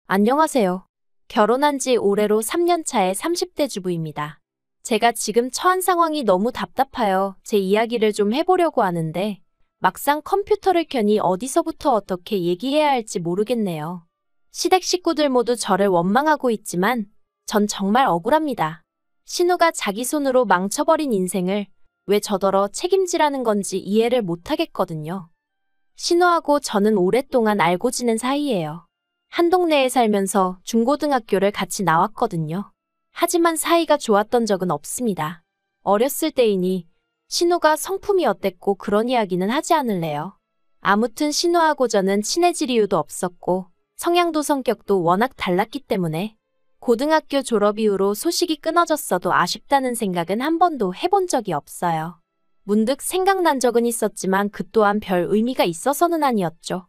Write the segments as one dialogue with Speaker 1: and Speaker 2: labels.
Speaker 1: 안녕하세요. 결혼한 지 올해로 3년 차의 30대 주부입니다. 제가 지금 처한 상황이 너무 답답하여 제 이야기를 좀 해보려고 하는데 막상 컴퓨터를 켜니 어디서부터 어떻게 얘기해야 할지 모르겠네요. 시댁 식구들 모두 저를 원망하고 있지만 전 정말 억울합니다. 신우가 자기 손으로 망쳐버린 인생을 왜 저더러 책임지라는 건지 이해를 못하겠거든요. 신우하고 저는 오랫동안 알고 지낸 사이예요. 한 동네에 살면서 중고등학교를 같이 나왔거든요. 하지만 사이가 좋았던 적은 없습니다. 어렸을 때이니 신우가 성품이 어땠고 그런 이야기는 하지 않을래요. 아무튼 신우하고 저는 친해질 이유도 없었고 성향도 성격도 워낙 달랐기 때문에 고등학교 졸업 이후로 소식이 끊어졌어도 아쉽다는 생각은 한 번도 해본 적이 없어요. 문득 생각난 적은 있었지만 그 또한 별 의미가 있어서는 아니었죠.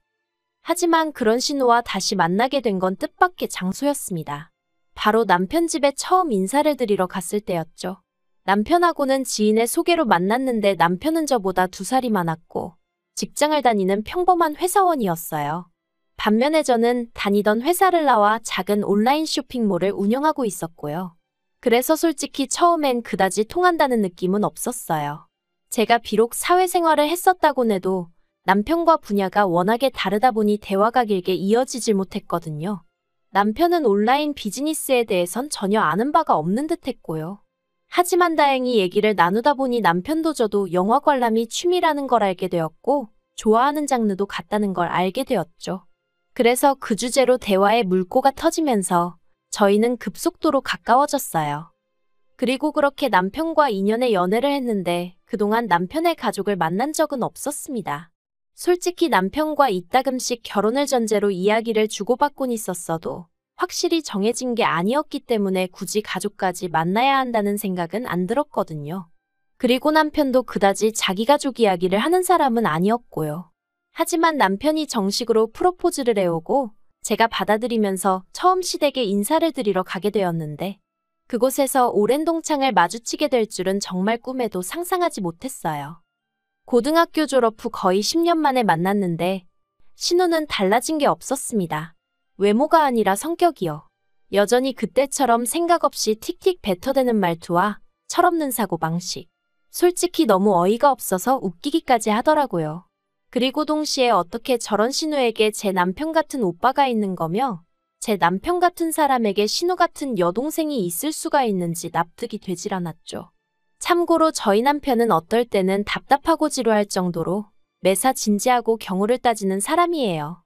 Speaker 1: 하지만 그런 신우와 다시 만나게 된 건 뜻밖의 장소였습니다. 바로 남편 집에 처음 인사를 드리러 갔을 때였죠. 남편하고는 지인의 소개로 만났는데 남편은 저보다 2살이 많았고 직장을 다니는 평범한 회사원이었어요. 반면에 저는 다니던 회사를 나와 작은 온라인 쇼핑몰을 운영하고 있었고요. 그래서 솔직히 처음엔 그다지 통한다는 느낌은 없었어요. 제가 비록 사회생활을 했었다곤 해도 남편과 분야가 워낙에 다르다 보니 대화가 길게 이어지질 못했거든요. 남편은 온라인 비즈니스에 대해선 전혀 아는 바가 없는 듯 했고요. 하지만 다행히 얘기를 나누다 보니 남편도 저도 영화 관람이 취미라는 걸 알게 되었고 좋아하는 장르도 같다는 걸 알게 되었죠. 그래서 그 주제로 대화의 물꼬가 터지면서 저희는 급속도로 가까워졌어요. 그리고 그렇게 남편과 2년의 연애를 했는데 그동안 남편의 가족을 만난 적은 없었습니다. 솔직히 남편과 이따금씩 결혼을 전제로 이야기를 주고받곤 있었어도 확실히 정해진 게 아니었기 때문에 굳이 가족까지 만나야 한다는 생각은 안 들었거든요. 그리고 남편도 그다지 자기 가족 이야기를 하는 사람은 아니었고요. 하지만 남편이 정식으로 프로포즈를 해오고 제가 받아들이면서 처음 시댁에 인사를 드리러 가게 되었는데 그곳에서 오랜 동창을 마주치게 될 줄은 정말 꿈에도 상상하지 못했어요. 고등학교 졸업 후 거의 10년 만에 만났는데 신우는 달라진 게 없었습니다. 외모가 아니라 성격이요. 여전히 그때처럼 생각 없이 틱틱 뱉어대는 말투와 철없는 사고방식. 솔직히 너무 어이가 없어서 웃기기까지 하더라고요. 그리고 동시에 어떻게 저런 신우에게 제 남편 같은 오빠가 있는 거며 제 남편 같은 사람에게 신우 같은 여동생이 있을 수가 있는지 납득이 되질 않았죠. 참고로 저희 남편은 어떨 때는 답답하고 지루할 정도로 매사 진지하고 경우를 따지는 사람이에요.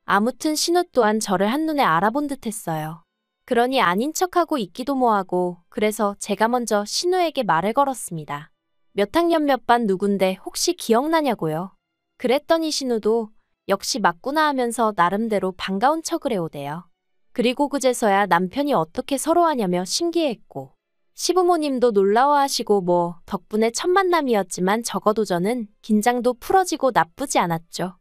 Speaker 1: 아무튼 신우 또한 저를 한눈에 알아본 듯 했어요. 그러니 아닌 척하고 있기도 뭐하고 그래서 제가 먼저 신우에게 말을 걸었습니다. 몇 학년 몇 반 누군데 혹시 기억나냐고요. 그랬더니 신우도 역시 맞구나 하면서 나름대로 반가운 척을 해오대요. 그리고 그제서야 남편이 어떻게 서로 하냐며 신기해했고 시부모님도 놀라워하시고 뭐 덕분에 첫 만남이었지만 적어도 저는 긴장도 풀어지고 나쁘지 않았죠.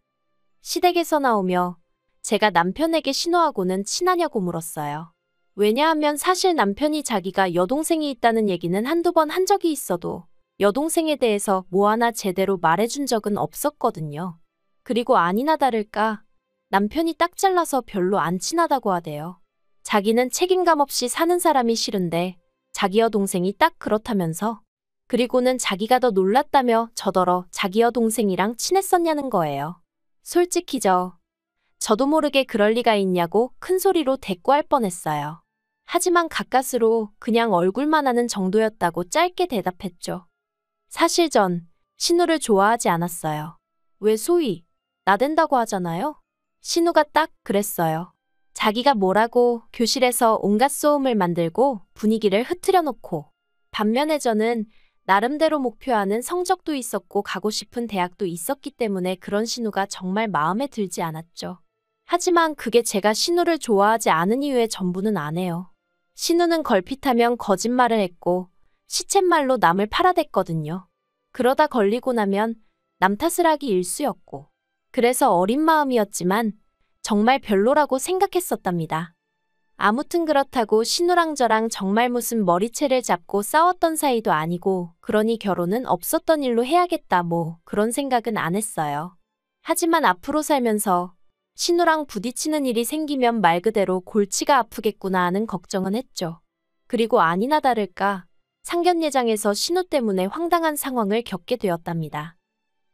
Speaker 1: 시댁에서 나오며 제가 남편에게 신우하고는 친하냐고 물었어요. 왜냐하면 사실 남편이 자기가 여동생이 있다는 얘기는 한두 번 한 적이 있어도 여동생에 대해서 뭐 하나 제대로 말해준 적은 없었거든요. 그리고 아니나 다를까 남편이 딱 잘라서 별로 안 친하다고 하대요. 자기는 책임감 없이 사는 사람이 싫은데 자기 여동생이 딱 그렇다면서 그리고는 자기가 더 놀랐다며 저더러 자기 여동생이랑 친했었냐는 거예요. 솔직히 저도 모르게 그럴 리가 있냐고 큰 소리로 대꾸할 뻔했어요. 하지만 가까스로 그냥 얼굴만 하는 정도였다고 짧게 대답했죠. 사실 전 신우를 좋아하지 않았어요. 왜 소위 나댄다고 하잖아요. 신우가 딱 그랬어요. 자기가 뭐라고 교실에서 온갖 소음을 만들고 분위기를 흐트려 놓고 반면에 저는 나름대로 목표하는 성적도 있었고 가고 싶은 대학도 있었기 때문에 그런 신우가 정말 마음에 들지 않았죠. 하지만 그게 제가 신우를 좋아하지 않은 이유의 전부는 아니에요. 신우는 걸핏하면 거짓말을 했고 시쳇말로 남을 팔아댔거든요. 그러다 걸리고 나면 남 탓을 하기 일쑤였고 그래서 어린 마음이었지만 정말 별로라고 생각했었답니다. 아무튼 그렇다고 신우랑 저랑 정말 무슨 머리채를 잡고 싸웠던 사이도 아니고 그러니 결혼은 없었던 일로 해야겠다 뭐 그런 생각은 안 했어요. 하지만 앞으로 살면서 신우랑 부딪히는 일이 생기면 말 그대로 골치가 아프겠구나 하는 걱정은 했죠. 그리고 아니나 다를까 상견례장에서 신우 때문에 황당한 상황을 겪게 되었답니다.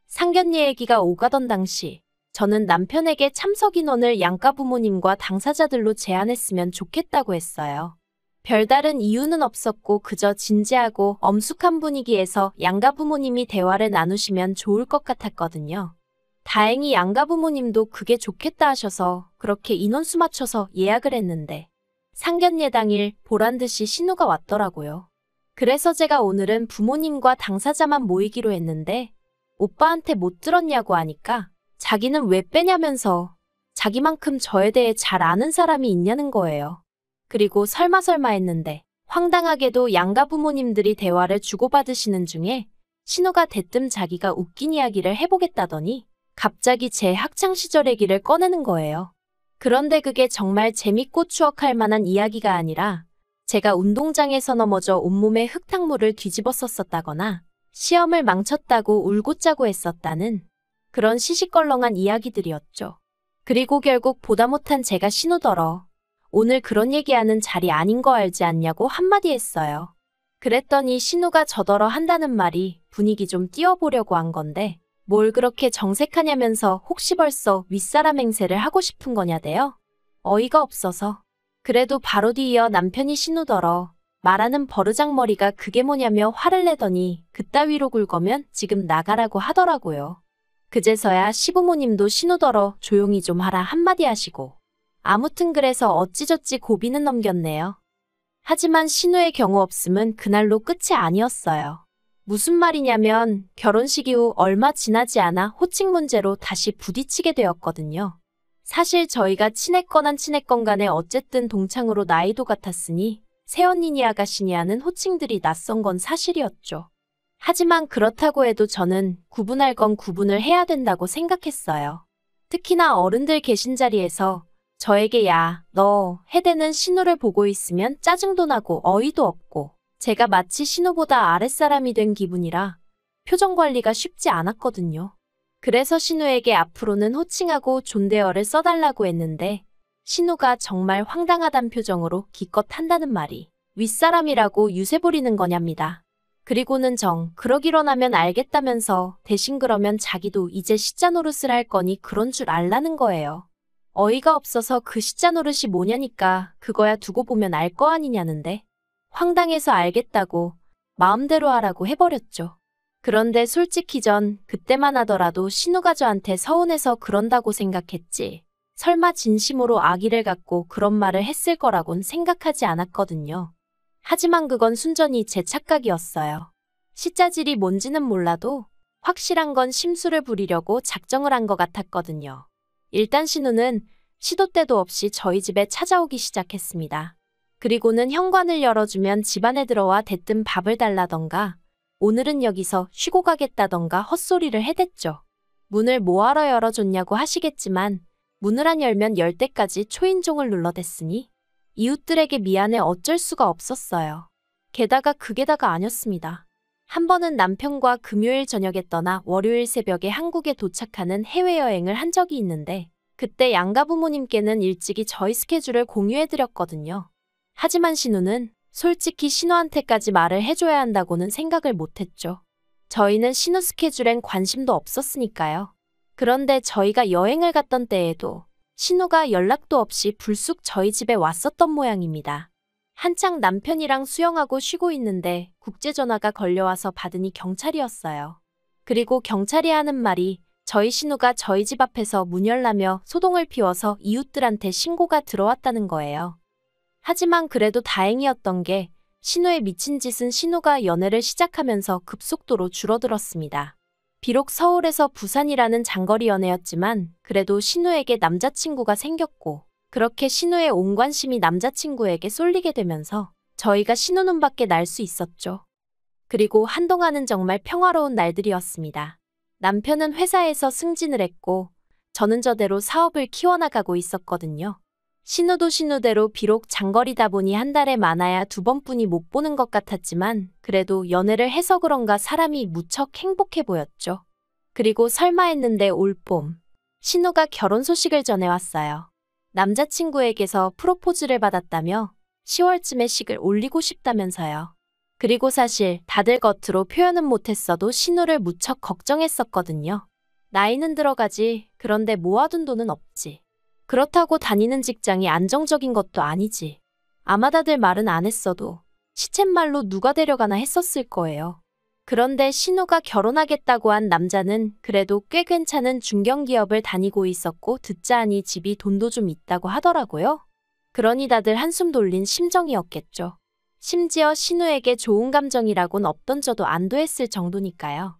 Speaker 1: 상견례 얘기가 오가던 당시 저는 남편에게 참석 인원을 양가 부모님과 당사자들로 제한했으면 좋겠다고 했어요. 별다른 이유는 없었고 그저 진지하고 엄숙한 분위기에서 양가 부모님이 대화를 나누시면 좋을 것 같았거든요. 다행히 양가 부모님도 그게 좋겠다 하셔서 그렇게 인원수 맞춰서 예약을 했는데 상견례 당일 보란듯이 신우가 왔더라고요. 그래서 제가 오늘은 부모님과 당사자만 모이기로 했는데 오빠한테 못 들었냐고 하니까 자기는 왜 빼냐면서 자기만큼 저에 대해 잘 아는 사람이 있냐는 거예요. 그리고 설마 했는데 황당하게도 양가 부모님들이 대화를 주고받으시는 중에 신우가 대뜸 자기가 웃긴 이야기를 해보겠다더니 갑자기 제 학창시절 얘기를 꺼내는 거예요. 그런데 그게 정말 재밌고 추억할 만한 이야기가 아니라 제가 운동장에서 넘어져 온몸에 흙탕물을 뒤집었었다거나 시험을 망쳤다고 울고 짜고 했었다는 그런 시시껄렁한 이야기들이었죠. 그리고 결국 보다 못한 제가 신우더러 오늘 그런 얘기하는 자리 아닌 거 알지 않냐고 한마디 했어요. 그랬더니 신우가 저더러 한다는 말이 분위기 좀 띄워보려고 한 건데 뭘 그렇게 정색하냐면서 혹시 벌써 윗사람 행세를 하고 싶은 거냐대요? 어이가 없어서. 그래도 바로 뒤이어 남편이 신우더러 말하는 버르장머리가 그게 뭐냐며 화를 내더니 그따위로 굴거면 지금 나가라고 하더라고요. 그제서야 시부모님도 신우더러 조용히 좀 하라 한마디 하시고 아무튼 그래서 어찌저찌 고비는 넘겼네요. 하지만 신우의 경우 없음은 그날로 끝이 아니었어요. 무슨 말이냐면 결혼식 이후 얼마 지나지 않아 호칭 문제로 다시 부딪히게 되었거든요. 사실 저희가 친했건 안 친했건 간에 어쨌든 동창으로 나이도 같았으니 새언니니 아가씨니 하는 호칭들이 낯선 건 사실이었죠. 하지만 그렇다고 해도 저는 구분할 건 구분을 해야 된다고 생각했어요. 특히나 어른들 계신 자리에서 저에게 야, 너 해대는 신우를 보고 있으면 짜증도 나고 어이도 없고 제가 마치 신우보다 아랫사람이 된 기분이라 표정 관리가 쉽지 않았거든요. 그래서 신우에게 앞으로는 호칭하고 존대어를 써달라고 했는데 신우가 정말 황당하단 표정으로 기껏 한다는 말이 윗사람이라고 유세 부리는 거냐입니다. 그리고는 그러기로 나면 알겠다면서 대신 그러면 자기도 이제 시자 노릇을 할 거니 그런 줄 알라는 거예요. 어이가 없어서 그 시자 노릇이 뭐냐니까 그거야 두고 보면 알 거 아니냐는데 황당해서 알겠다고 마음대로 하라고 해버렸죠. 그런데 솔직히 전 그때만 하더라도 신우가 저한테 서운해서 그런다고 생각했지. 설마 진심으로 악의를 갖고 그런 말을 했을 거라곤 생각하지 않았거든요. 하지만 그건 순전히 제 착각이었어요. 시자질이 뭔지는 몰라도 확실한 건 심술을 부리려고 작정을 한 것 같았거든요. 일단 신우는 시도 때도 없이 저희 집에 찾아오기 시작했습니다. 그리고는 현관을 열어주면 집 안에 들어와 대뜸 밥을 달라던가 오늘은 여기서 쉬고 가겠다던가 헛소리를 해댔죠. 문을 뭐하러 열어줬냐고 하시겠지만 문을 안 열면 열 때까지 초인종을 눌러댔으니 이웃들에게 미안해 어쩔 수가 없었어요. 게다가 그게 다가 아니었습니다. 한 번은 남편과 금요일 저녁에 떠나 월요일 새벽에 한국에 도착하는 해외여행을 한 적이 있는데 그때 양가 부모님께는 일찍이 저희 스케줄을 공유해드렸거든요. 하지만 신우는 솔직히 신우한테까지 말을 해줘야 한다고는 생각을 못했죠. 저희는 신우 스케줄엔 관심도 없었으니까요. 그런데 저희가 여행을 갔던 때에도 신우가 연락도 없이 불쑥 저희 집에 왔었던 모양입니다. 한창 남편이랑 수영하고 쉬고 있는데 국제전화가 걸려와서 받으니 경찰이었어요. 그리고 경찰이 하는 말이 저희 신우가 저희 집 앞에서 문 열라며 소동을 피워서 이웃들한테 신고가 들어왔다는 거예요. 하지만 그래도 다행이었던 게 신우의 미친 짓은 신우가 연애를 시작하면서 급속도로 줄어들었습니다. 비록 서울에서 부산이라는 장거리 연애였지만 그래도 신우에게 남자친구가 생겼고 그렇게 신우의 온 관심이 남자친구에게 쏠리게 되면서 저희가 신우 눈밖에 날 수 있었죠. 그리고 한동안은 정말 평화로운 날들이었습니다. 남편은 회사에서 승진을 했고 저는 저대로 사업을 키워나가고 있었거든요. 신우도 신우대로 비록 장거리다 보니 한 달에 많아야 2번뿐이 못 보는 것 같았지만 그래도 연애를 해서 그런가 사람이 무척 행복해 보였죠. 그리고 설마 했는데 올 봄 신우가 결혼 소식을 전해왔어요. 남자친구에게서 프로포즈를 받았다며 10월쯤에 식을 올리고 싶다면서요. 그리고 사실 다들 겉으로 표현은 못했어도 신우를 무척 걱정했었거든요. 나이는 들어가지, 그런데 모아둔 돈은 없지. 그렇다고 다니는 직장이 안정적인 것도 아니지. 아마 다들 말은 안 했어도 시쳇말로 누가 데려가나 했었을 거예요. 그런데 신우가 결혼하겠다고 한 남자는 그래도 꽤 괜찮은 중견기업을 다니고 있었고 듣자 하니 집이 돈도 좀 있다고 하더라고요. 그러니 다들 한숨 돌린 심정이었겠죠. 심지어 신우에게 좋은 감정이라곤 없던 저도 안도했을 정도니까요.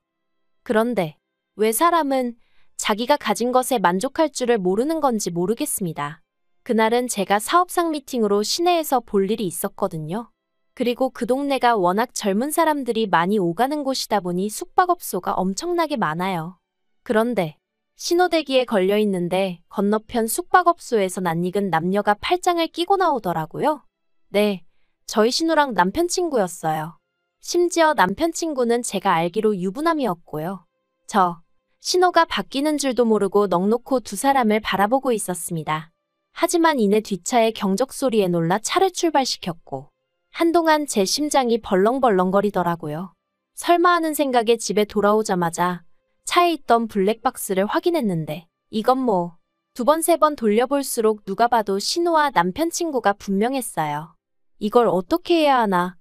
Speaker 1: 그런데 왜 사람은 자기가 가진 것에 만족할 줄을 모르는 건지 모르겠습니다. 그날은 제가 사업상 미팅으로 시내에서 볼 일이 있었거든요. 그리고 그 동네가 워낙 젊은 사람들이 많이 오가는 곳이다 보니 숙박업소가 엄청나게 많아요. 그런데 신호대기에 걸려 있는데 건너편 숙박업소에서 낯익은 남녀가 팔짱을 끼고 나오더라고요. 네, 저희 신우랑 남편 친구였어요. 심지어 남편 친구는 제가 알기로 유부남이었고요. 신호가 바뀌는 줄도 모르고 넋놓고 두 사람을 바라보고 있었습니다. 하지만 이내 뒷차의 경적 소리에 놀라 차를 출발시켰고 한동안 제 심장이 벌렁벌렁거리더라고요. 설마 하는 생각에 집에 돌아오자마자 차에 있던 블랙박스를 확인했는데 이건 뭐 두 번, 세 번 돌려볼수록 누가 봐도 신우와 남편 친구가 분명했어요. 이걸 어떻게 해야 하나?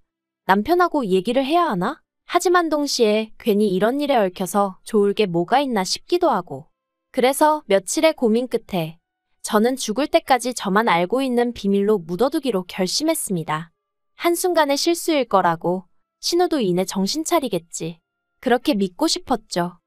Speaker 1: 남편하고 얘기를 해야 하나? 하지만 동시에 괜히 이런 일에 얽혀서 좋을 게 뭐가 있나 싶기도 하고. 그래서 며칠의 고민 끝에 저는 죽을 때까지 저만 알고 있는 비밀로 묻어두기로 결심했습니다. 한순간의 실수일 거라고, 신우도 이내 정신 차리겠지. 그렇게 믿고 싶었죠.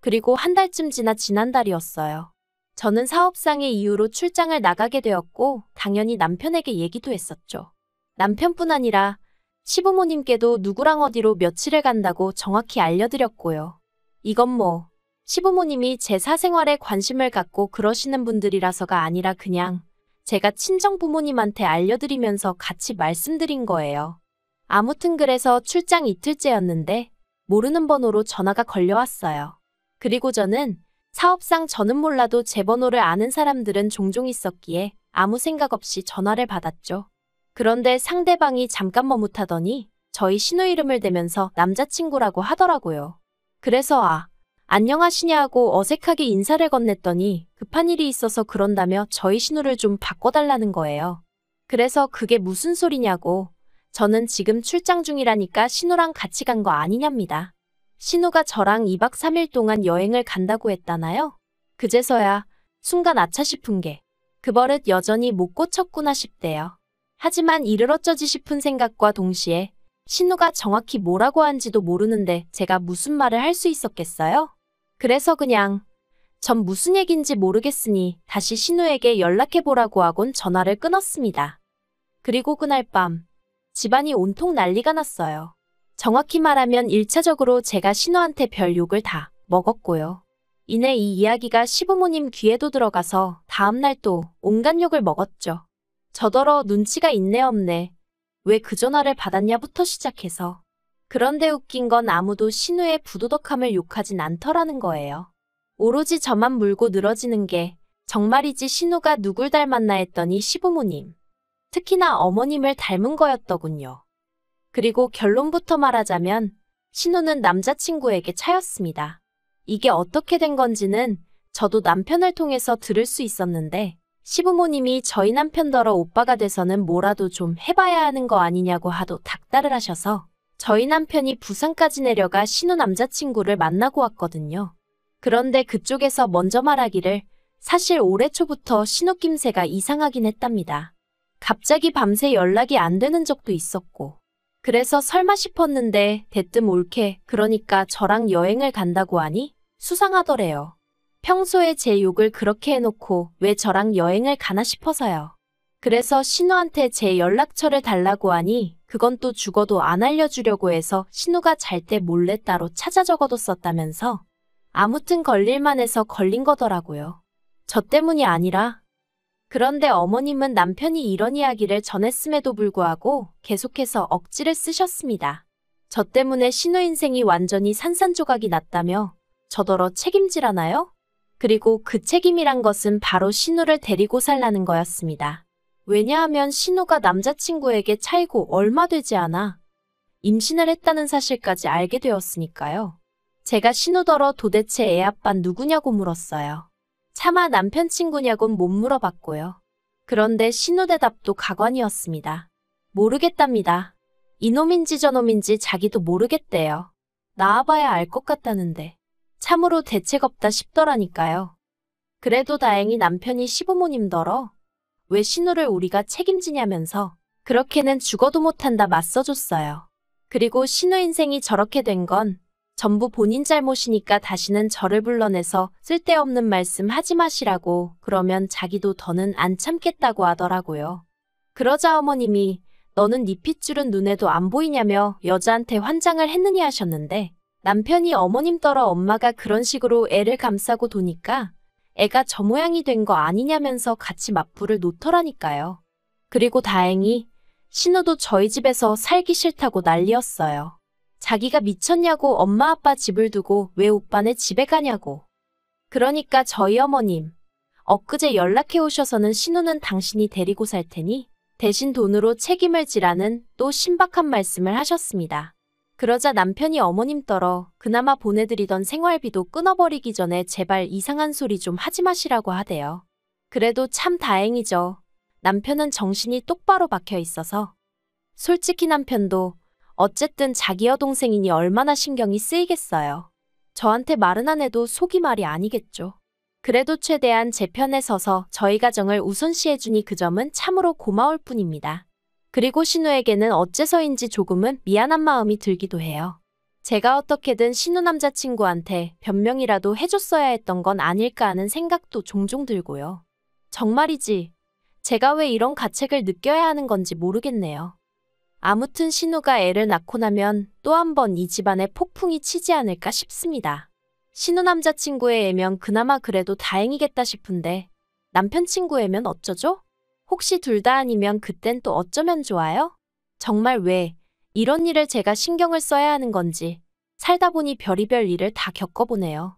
Speaker 1: 그리고 한 달쯤 지나 지난달이었어요. 저는 사업상의 이유로 출장을 나가게 되었고 당연히 남편에게 얘기도 했었죠. 남편뿐 아니라 시부모님께도 누구랑 어디로 며칠을 간다고 정확히 알려드렸고요. 이건 뭐 시부모님이 제 사생활에 관심을 갖고 그러시는 분들이라서가 아니라 그냥 제가 친정 부모님한테 알려드리면서 같이 말씀드린 거예요. 아무튼 그래서 출장 이틀째였는데 모르는 번호로 전화가 걸려왔어요. 그리고 저는 사업상 저는 몰라도 제 번호를 아는 사람들은 종종 있었기에 아무 생각 없이 전화를 받았죠. 그런데 상대방이 잠깐 머뭇하더니 저희 신우 이름을 대면서 남자친구라고 하더라고요. 그래서 안녕하시냐고 어색하게 인사를 건넸더니 급한 일이 있어서 그런다며 저희 신우를 좀 바꿔달라는 거예요. 그래서 그게 무슨 소리냐고 저는 지금 출장 중이라니까 신우랑 같이 간 거 아니냐입니다. 신우가 저랑 2박 3일 동안 여행을 간다고 했다나요? 그제서야 순간 아차 싶은 게 그 버릇 여전히 못 고쳤구나 싶대요. 하지만 이를 어쩌지 싶은 생각과 동시에 신우가 정확히 뭐라고 한지도 모르는데 제가 무슨 말을 할 수 있었겠어요? 그래서 그냥 전 무슨 얘긴지 모르겠으니 다시 신우에게 연락해보라고 하곤 전화를 끊었습니다. 그리고 그날 밤 집안이 온통 난리가 났어요. 정확히 말하면 1차적으로 제가 신우한테 별 욕을 다 먹었고요. 이내 이 이야기가 시부모님 귀에도 들어가서 다음날 또 온갖 욕을 먹었죠. 저더러 눈치가 있네 없네. 왜 그 전화를 받았냐부터 시작해서. 그런데 웃긴 건 아무도 신우의 부도덕함을 욕하진 않더라는 거예요. 오로지 저만 물고 늘어지는 게 정말이지 신우가 누굴 닮았나 했더니 시부모님, 특히나 어머님을 닮은 거였더군요. 그리고 결론부터 말하자면 신우는 남자친구에게 차였습니다. 이게 어떻게 된 건지는 저도 남편을 통해서 들을 수 있었는데 시부모님이 저희 남편더러 오빠가 돼서는 뭐라도 좀 해봐야 하는 거 아니냐고 하도 닥달을 하셔서 저희 남편이 부산까지 내려가 신우 남자친구를 만나고 왔거든요. 그런데 그쪽에서 먼저 말하기를 사실 올해 초부터 신우 낌새가 이상하긴 했답니다. 갑자기 밤새 연락이 안 되는 적도 있었고 그래서 설마 싶었는데 대뜸 올케 그러니까 저랑 여행을 간다고 하니 수상하더래요. 평소에 제 욕을 그렇게 해놓고 왜 저랑 여행을 가나 싶어서요. 그래서 신우한테 제 연락처를 달라고 하니 그건 또 죽어도 안 알려주려고 해서 신우가 잘 때 몰래 따로 찾아 적어뒀었다면서 아무튼 걸릴만 해서 걸린 거더라고요. 저 때문이 아니라. 그런데 어머님은 남편이 이런 이야기를 전했음에도 불구하고 계속해서 억지를 쓰셨습니다. 저 때문에 신우 인생이 완전히 산산조각이 났다며 저더러 책임지라나요? 그리고 그 책임이란 것은 바로 신우를 데리고 살라는 거였습니다. 왜냐하면 신우가 남자친구에게 차이고 얼마 되지 않아 임신을 했다는 사실까지 알게 되었으니까요. 제가 신우더러 도대체 애 아빤 누구냐고 물었어요. 차마 남편 친구냐곤 못 물어봤고요. 그런데 신우 대답도 가관이었습니다. 모르겠답니다. 이놈인지 저놈인지 자기도 모르겠대요. 나와봐야 알 것 같다는데. 참으로 대책 없다 싶더라니까요. 그래도 다행히 남편이 시부모님더러 왜 신우를 우리가 책임지냐면서 그렇게는 죽어도 못한다 맞서줬어요. 그리고 신우 인생이 저렇게 된 건 전부 본인 잘못이니까 다시는 저를 불러내서 쓸데없는 말씀 하지 마시라고 그러면 자기도 더는 안 참겠다고 하더라고요. 그러자 어머님이 너는 네 핏줄은 눈에도 안 보이냐며 여자한테 환장을 했느니 하셨는데 남편이 어머님 떨어 엄마가 그런 식으로 애를 감싸고 도니까 애가 저 모양이 된 거 아니냐면서 같이 맞불을 놓더라니까요. 그리고 다행히 신우도 저희 집에서 살기 싫다고 난리였어요. 자기가 미쳤냐고 엄마 아빠 집을 두고 왜 오빠네 집에 가냐고. 그러니까 저희 어머님 엊그제 연락해 오셔서는 신우는 당신이 데리고 살 테니 대신 돈으로 책임을 지라는 또 신박한 말씀을 하셨습니다. 그러자 남편이 어머님 떨어 그나마 보내드리던 생활비도 끊어버리기 전에 제발 이상한 소리 좀 하지 마시라고 하대요. 그래도 참 다행이죠. 남편은 정신이 똑바로 박혀 있어서. 솔직히 남편도 어쨌든 자기 여동생이니 얼마나 신경이 쓰이겠어요. 저한테 말은 안 해도 속이 말이 아니겠죠. 그래도 최대한 제 편에 서서 저희 가정을 우선시해주니 그 점은 참으로 고마울 뿐입니다. 그리고 신우에게는 어째서인지 조금은 미안한 마음이 들기도 해요. 제가 어떻게든 신우 남자친구한테 변명이라도 해줬어야 했던 건 아닐까 하는 생각도 종종 들고요. 정말이지 제가 왜 이런 가책을 느껴야 하는 건지 모르겠네요. 아무튼 신우가 애를 낳고 나면 또 한 번 이 집안에 폭풍이 치지 않을까 싶습니다. 신우 남자친구의 애면 그나마 그래도 다행이겠다 싶은데 남편 친구 애면 어쩌죠? 혹시 둘 다 아니면 그땐 또 어쩌면 좋아요? 정말 왜 이런 일을 제가 신경을 써야 하는 건지 살다 보니 별의별 일을 다 겪어보네요.